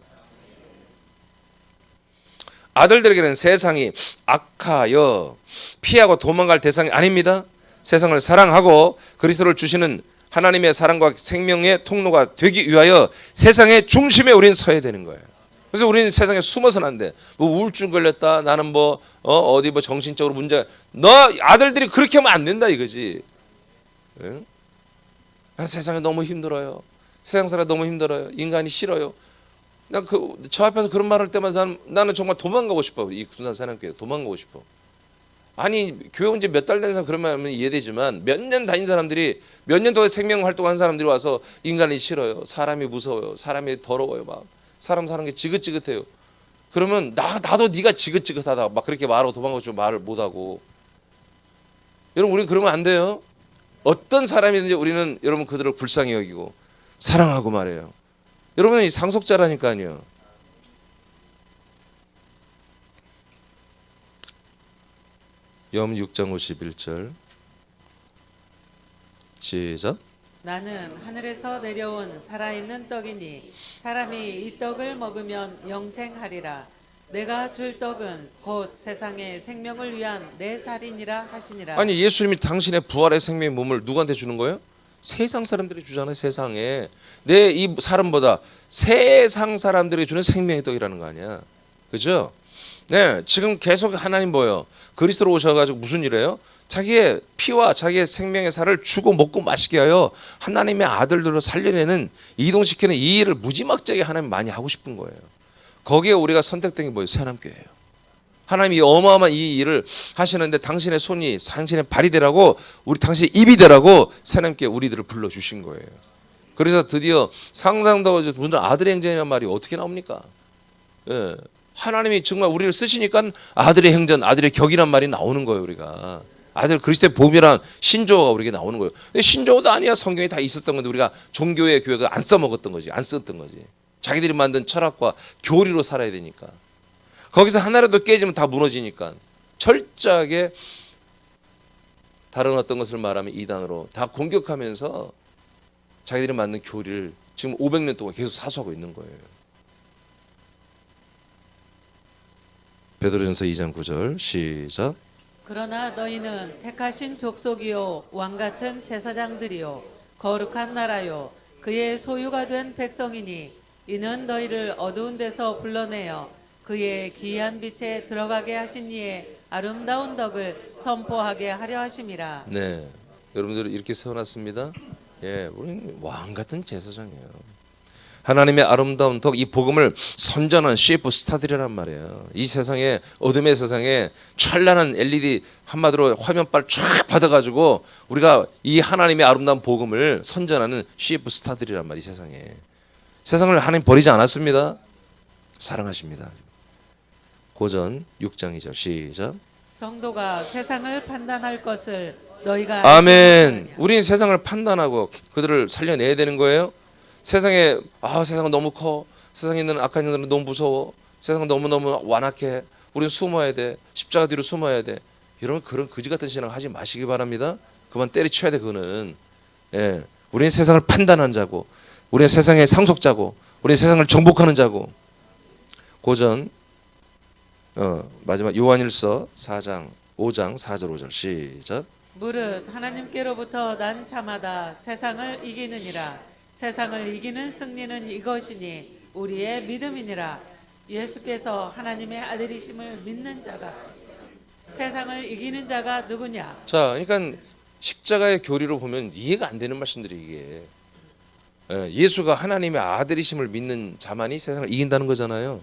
아들들에게는 세상이 악하여 피하고 도망갈 대상이 아닙니다. 세상을 사랑하고 그리스도를 주시는 하나님의 사랑과 생명의 통로가 되기 위하여 세상의 중심에 우리는 서야 되는 거예요. 그래서 우리는 세상에 숨어서는 안 돼. 뭐 우울증 걸렸다. 나는 어디 정신적으로 문제. 너 아들들이 그렇게 하면 안 된다 이거지. 응? 난 세상에 너무 힘들어요. 세상 살아 너무 힘들어요. 인간이 싫어요. 난 저 앞에서 그런 말할 때마다 나는 정말 도망가고 싶어. 이 군산 사랑교회 도망가고 싶어. 아니 교회 온 지 몇 달 된 사람 그런 말 하면 이해되지만 몇 년 다닌 사람들이 몇 년 동안 생명 활동한 사람들이 와서 인간이 싫어요. 사람이 무서워요. 사람이 더러워요. 막 사람 사는 게 지긋지긋해요. 그러면 나도 네가 지긋지긋하다 막 그렇게 말하고 도망가고 말을 못하고. 여러분 우리 그러면 안 돼요. 어떤 사람이든지 우리는 여러분 그들을 불쌍히 여기고 사랑하고 말해요. 여러분이 상속자라니까요. 염 6장 51절 시작.
나는 하늘에서 내려온 살아있는 떡이니 사람이 이 떡을 먹으면 영생하리라. 내가 줄 떡은 곧 세상의 생명을 위한 내 살이니라 하시니라.
아니 예수님이 당신의 부활의 생명의 몸을 누구한테 주는 거예요? 세상 사람들이 주잖아요. 세상에 내 이 사람보다 세상 사람들이 주는 생명의 떡이라는 거 아니야. 그죠? 네, 지금 계속 하나님 뭐예요? 그리스도로 오셔가지고 무슨 일이에요? 자기의 피와 자기의 생명의 살을 주고 먹고 마시게 하여 하나님의 아들들로 살려내는 이동시키는 이 일을 무지막지하게 하나님 많이 하고 싶은 거예요. 거기에 우리가 선택된 게 뭐예요? 새하남교회예요. 하나님이 어마어마한 이 일을 하시는데 당신의 손이 당신의 발이 되라고 우리 당신의 입이 되라고 새하남교회 우리들을 불러주신 거예요. 그래서 드디어 상상도 무슨 아들의 행전이라는 말이 어떻게 나옵니까? 예. 하나님이 정말 우리를 쓰시니까 아들의 행전, 아들의 격이란 말이 나오는 거예요. 우리가 아들 그리스도의 복이란 신조어가 우리에게 나오는 거예요. 근데 신조어도 아니야. 성경에 다 있었던 건데 우리가 종교의 교회가 안 써먹었던 거지, 안 썼던 거지. 자기들이 만든 철학과 교리로 살아야 되니까. 거기서 하나라도 깨지면 다 무너지니까 철저하게 다른 어떤 것을 말하면 이단으로 다 공격하면서 자기들이 만든 교리를 지금 500년 동안 계속 사수하고 있는 거예요. 베드로전서 2장 9절 시작.
그러나 너희는 택하신 족속이요 왕같은 제사장들이요 거룩한 나라요 그의 소유가 된 백성이니 이는 너희를 어두운 데서 불러내어 그의 기이한 빛에 들어가게 하신 이의 아름다운 덕을 선포하게 하려 하심이라.
네, 여러분들 이렇게 세워놨습니다. 예, 우리는 왕 같은 제사장이에요. 하나님의 아름다운 덕, 이 복음을 선전한 CF 스타들이란 말이에요. 이 세상에 어둠의 세상에 찬란한 LED 한마디로 화면빨 쫙 받아가지고 우리가 이 하나님의 아름다운 복음을 선전하는 CF 스타들이란 말이 세상에. 세상을 하나님 버리지 않았습니다. 사랑하십니다. 고전 6장 2절 시작.
성도가 세상을 판단할 것을 너희가
아멘. 우리는 세상을 판단하고 그들을 살려내야 되는 거예요. 세상에 세상은 너무 커. 세상에 있는 악한 영들은 너무 무서워. 세상은 너무너무 완악해. 우리는 숨어야 돼. 십자가 뒤로 숨어야 돼. 여러분 그런 거지 같은 신앙 하지 마시기 바랍니다. 그만 때려쳐야 돼. 그거는. 예. 우리는 세상을 판단하는 자고 우리는 세상의 상속자고 우리는 세상을 정복하는 자고. 고전 마지막 요한일서 4장 5장 4절 5절 시작.
무릇 하나님께로부터 난 자마다 세상을 이기느니라. 세상을 이기는 승리는 이것이니 우리의 믿음이니라. 예수께서 하나님의 아들이심을 믿는 자가 세상을 이기는 자가 누구냐?
자, 그러니까 십자가의 교리로 보면 이해가 안 되는 말씀들이 이게. 예수가 하나님의 아들이심을 믿는 자만이 세상을 이긴다는 거잖아요.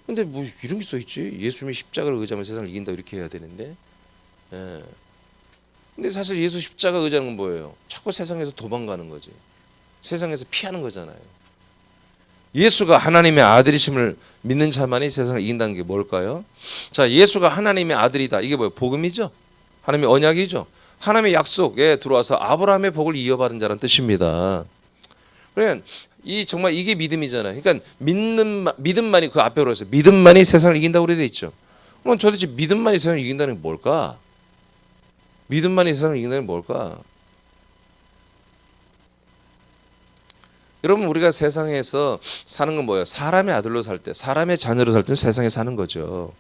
근데 뭐 이런 게 써 있지? 예수님이 십자가를 의지하면 세상을 이긴다 이렇게 해야 되는데. 근데 사실 예수 십자가 의지하는 건 뭐예요? 자꾸 세상에서 도망가는 거지. 세상에서 피하는 거잖아요. 예수가 하나님의 아들이심을 믿는 자만이 세상을 이긴다는 게 뭘까요? 자, 예수가 하나님의 아들이다. 이게 뭐예요? 복음이죠. 하나님의 언약이죠. 하나님의 약속에 들어와서 아브라함의 복을 이어받은 자라는 뜻입니다. 그러니까 정말 이게 믿음이잖아요. 그러니까 믿음만이 그 앞에 올라서 믿음만이 세상을 이긴다고 그래 돼 있죠. 그럼 도대체 믿음만이 세상을 이긴다는 게 뭘까? 믿음만이 세상을 이긴다는 게 뭘까? 여러분 우리가 세상에서 사는 건 뭐예요? 사람의 아들로 살 때, 사람의 자녀로 살 때는 세상에 사는 거죠.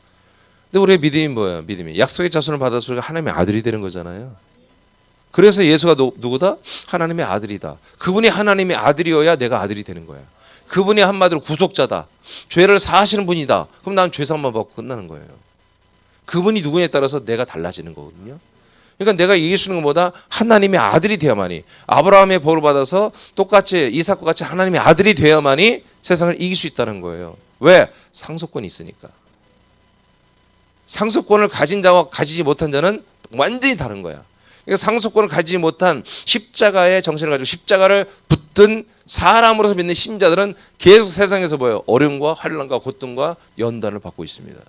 근데 우리의 믿음이 뭐예요? 믿음이 약속의 자손을 받아서 우리가 하나님의 아들이 되는 거잖아요. 그래서 예수가 누구다? 하나님의 아들이다. 그분이 하나님의 아들이어야 내가 아들이 되는 거야. 그분이 한마디로 구속자다. 죄를 사하시는 분이다. 그럼 나는 죄사함만 받고 끝나는 거예요. 그분이 누구냐에 따라서 내가 달라지는 거거든요. 그러니까 내가 이길 수 있는 것보다 하나님의 아들이 되어야만이, 아브라함의 복을 받아서 똑같이 이삭과 같이 하나님의 아들이 되어야만이 세상을 이길 수 있다는 거예요. 왜? 상속권이 있으니까. 상속권을 가진 자와 가지지 못한 자는 완전히 다른 거야. 그러니까 상속권을 가지지 못한 십자가의 정신을 가지고 십자가를 믿던 사람으로서 믿는 신자들은 계속 세상에서 뭐예요? 어려움과 환난과 고통과 연단을 받고 있습니다.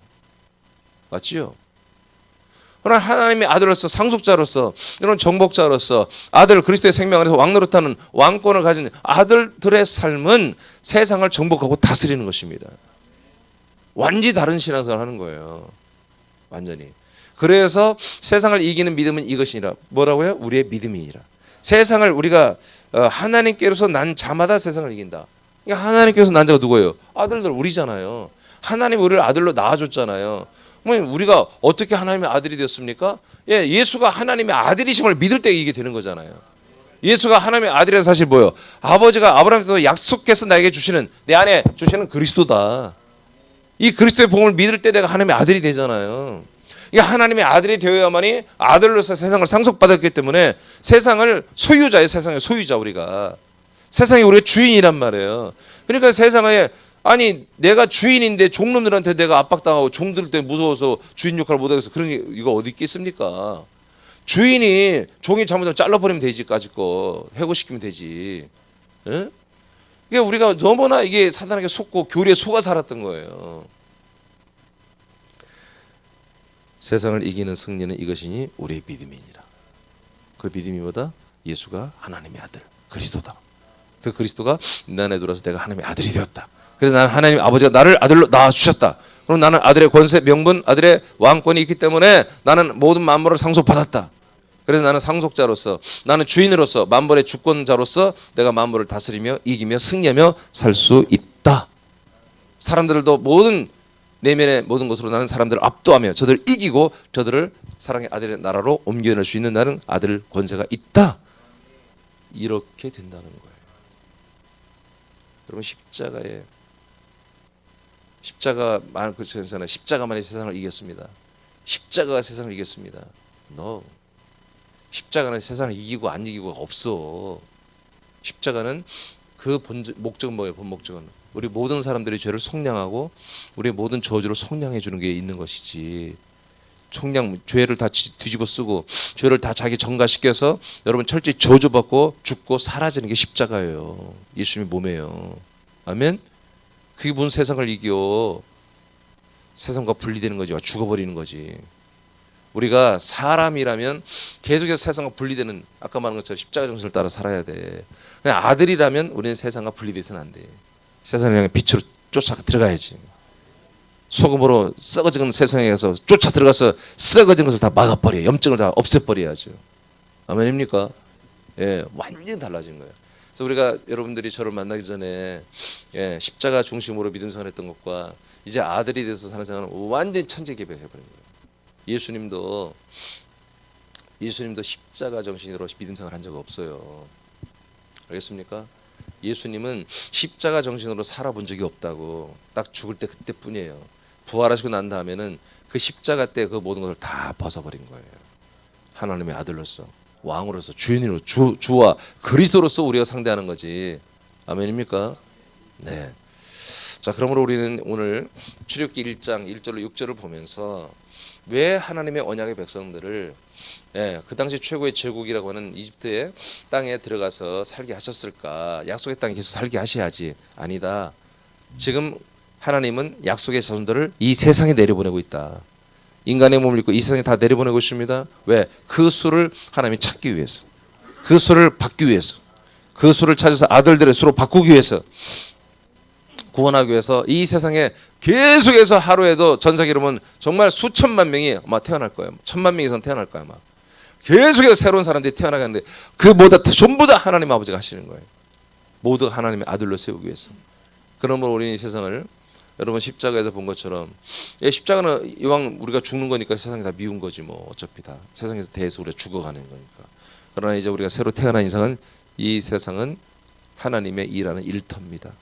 맞지요? 그러나 하나님의 아들로서 상속자로서 이런 정복자로서 아들 그리스도의 생명 안에서 왕노릇하는 왕권을 가진 아들들의 삶은 세상을 정복하고 다스리는 것입니다. 완전히 다른 신앙생활을 하는 거예요. 완전히. 그래서 세상을 이기는 믿음은 이것이니라. 뭐라고요? 우리의 믿음이니라. 세상을 우리가 하나님께로서 난 자마다 세상을 이긴다. 그러니까 하나님께서 난 자가 누구예요? 아들들 우리잖아요. 하나님이 우리를 아들로 낳아줬잖아요. 우리가 어떻게 하나님의 아들이 되었습니까? 예, 예수가 하나님의 아들이심을 믿을 때 이게 되는 거잖아요. 예수가 하나님의 아들이라는 사실 뭐예요? 아버지가 아브라함한테 약속해서 나에게 주시는 내 안에 주시는 그리스도다. 이 그리스도의 복음을 믿을 때 내가 하나님의 아들이 되잖아요. 이 하나님의 아들이 되어야만이 아들로서 세상을 상속받았기 때문에 세상을 소유자예요. 세상의 소유자 우리가. 세상이 우리의 주인이란 말이에요. 그러니까 세상에 아니 내가 주인인데 종놈들한테 내가 압박당하고 종들 때 무서워서 주인 역할을 못하겠어. 그런 게 이거 어디 있겠습니까? 주인이 종이 잘못하면 잘라버리면 되지. 까짓 거 해고시키면 되지. 예? 이게 우리가 너무나 이게 사단에게 속고 교리에 속아 살았던 거예요. 세상을 이기는 승리는 이것이니 우리의 믿음이니라. 그 믿음이 뭐다? 예수가 하나님의 아들 그리스도다. 그 그리스도가 내 안에 들어와서 내가 하나님의 아들이 되었다. 그래서 나는 하나님 아버지가 나를 아들로 낳아주셨다. 그럼 나는 아들의 권세 명분 아들의 왕권이 있기 때문에 나는 모든 만물을 상속받았다. 그래서 나는 상속자로서 나는 주인으로서 만물의 주권자로서 내가 만물을 다스리며 이기며 승리하며 살 수 있다. 사람들도 모든 내면의 모든 것으로 나는 사람들을 압도하며 저들을 이기고 저들을 사랑의 아들의 나라로 옮겨낼 수 있는 나는 아들 권세가 있다. 이렇게 된다는 거예요. 여러분 십자가만이 세상을 이겼습니다. 십자가가 세상을 이겼습니다. No. 십자가는 세상을 이기고 안 이기고가 없어. 십자가는 그 목적은 뭐예요? 본 목적은 우리 모든 사람들의 죄를 속량하고 우리의 모든 저주를 속량해 주는 게 있는 것이지. 죄를 다 뒤집어 쓰고 죄를 다 자기 전가시켜서 여러분 철저히 저주받고 죽고 사라지는 게 십자가예요. 예수님의 몸이에요. 아멘. 그게 무슨 세상을 이겨. 세상과 분리되는 거지. 죽어버리는 거지. 우리가 사람이라면 계속해서 세상과 분리되는 아까 말한 것처럼 십자가 정신을 따라 살아야 돼. 그냥 아들이라면 우리는 세상과 분리돼서는 안 돼. 세상을 향해 빛으로 쫓아 들어가야지. 소금으로 썩어진 세상에 가서 쫓아 들어가서 썩어진 것을 다 막아버려. 염증을 다 없애버려야죠. 아멘입니까? 예, 완전히 달라진 거예요. 그래서 우리가 여러분들이 저를 만나기 전에 십자가 중심으로 믿음 생활했던 것과 이제 아들이 돼서 사는 생활은 완전히 천재개벽해버린 거예요. 예수님도 십자가 정신으로 믿음 생활 한 적 없어요. 알겠습니까? 예수님은 십자가 정신으로 살아본 적이 없다고. 딱 죽을 때 그때뿐이에요. 부활하시고 난 다음에는 그 십자가 때 그 모든 것을 다 벗어버린 거예요. 하나님의 아들로서 왕으로서 주인으로 주와 그리스도로서 우리가 상대하는 거지. 아멘입니까? 네. 자, 그러므로 우리는 오늘 출애굽기 1장 1절로 6절을 보면서 왜 하나님의 언약의 백성들을 그 당시 최고의 제국이라고 하는 이집트의 땅에 들어가서 살게 하셨을까? 약속의 땅에 계속 살게 하셔야지. 아니다. 지금 하나님은 약속의 자손들을 이 세상에 내려보내고 있다. 인간의 몸을 입고 이 세상에 다 내려보내고 있습니다. 왜? 그 수를 하나님이 찾기 위해서, 그 수를 받기 위해서, 그 수를 찾아서 아들들의 수로 바꾸기 위해서, 구원하기 위해서 이 세상에 계속해서 하루에도 전세기로는 정말 수천만 명이 아마 태어날 거예요. 1000만 명 이상 태어날 거예요. 아마 계속해서 새로운 사람들이 태어나가는데 그 모두 전부 다 하나님 아버지가 하시는 거예요. 모두 하나님의 아들로 세우기 위해서. 그러므로 우리는 이 세상을 여러분 십자가에서 본 것처럼 십자가는 이왕 우리가 죽는 거니까 세상이 다 미운 거지 뭐. 어차피 다 세상에서 대해서 우리가 죽어가는 거니까. 그러나 이제 우리가 새로 태어난 이상은 이 세상은 하나님의 일하는 일터입니다.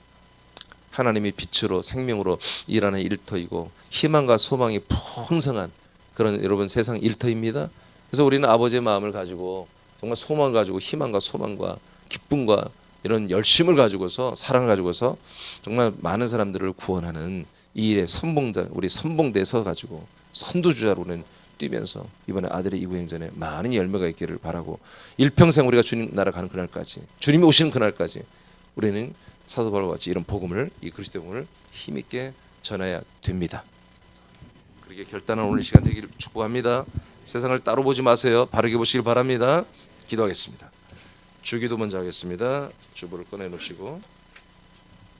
하나님이 빛으로 생명으로 일하는 일터이고 희망과 소망이 풍성한 그런 여러분 세상 일터입니다. 그래서 우리는 아버지의 마음을 가지고 정말 소망을 가지고 희망과 소망과 기쁨과 이런 열심을 가지고서 사랑을 가지고서 정말 많은 사람들을 구원하는 이 일에 선봉자 우리 선봉대에 서 가지고 선두주자로 우리는 뛰면서 이번에 아들의 이구행전에 많은 열매가 있기를 바라고 일평생 우리가 주님 나라 가는 그날까지 주님이 오시는 그날까지 우리는 사도 바울과 같이 이런 복음을 이 그리스도의 복음을 힘있게 전해야 됩니다. 그렇게 결단한 오늘 시간 되기를 축복합니다. 세상을 따로 보지 마세요. 바르게 보시길 바랍니다. 기도하겠습니다. 주기도 먼저 하겠습니다. 주보를 꺼내 놓으시고